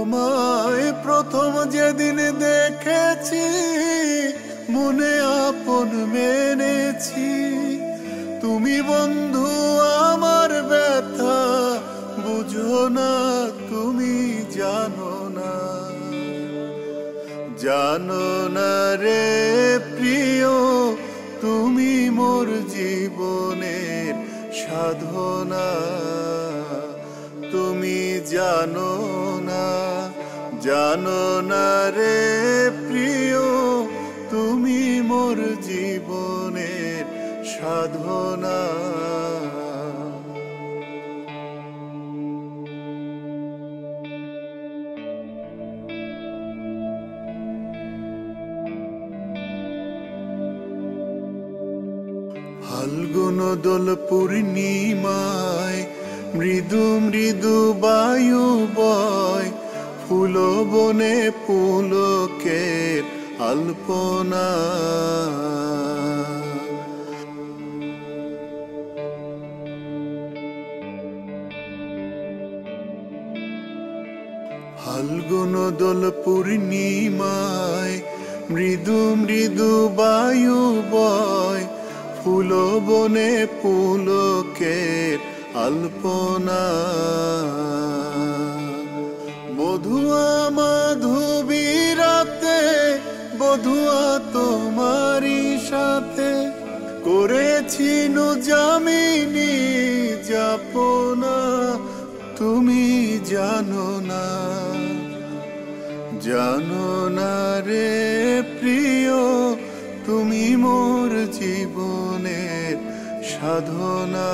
তোমায় প্রথম যেদিন দেখেছি মনে আপন মেনেছি। তুমি বন্ধু আমার ব্যথা বুঝো না, তুমি জানো না, জানো না রে প্রিয়, তুমি মোর জীবনের সাধনা। তুমি জানো না, জানো না রে প্রিয়, তুমি মোর জীবনের সাধনা। ফাল্গুন দোল পূর্ণিমায় মৃদু মৃদু বায়ু বয়, ফুল বনে পুলকের আলপনা। ফাল্গুন দোল পূর্ণিমায় মৃদু মৃদু বায়ু বয়, ফুল বনে পুলকের আলপনা। মধুয়া মাধবীরাতে বধুয়া তোমারই সাথে করেছি নু জামিনী যাপনা। তুমি জানো না, জানো না রে প্রিয়, তুমি মোর জীবনের সাধনা।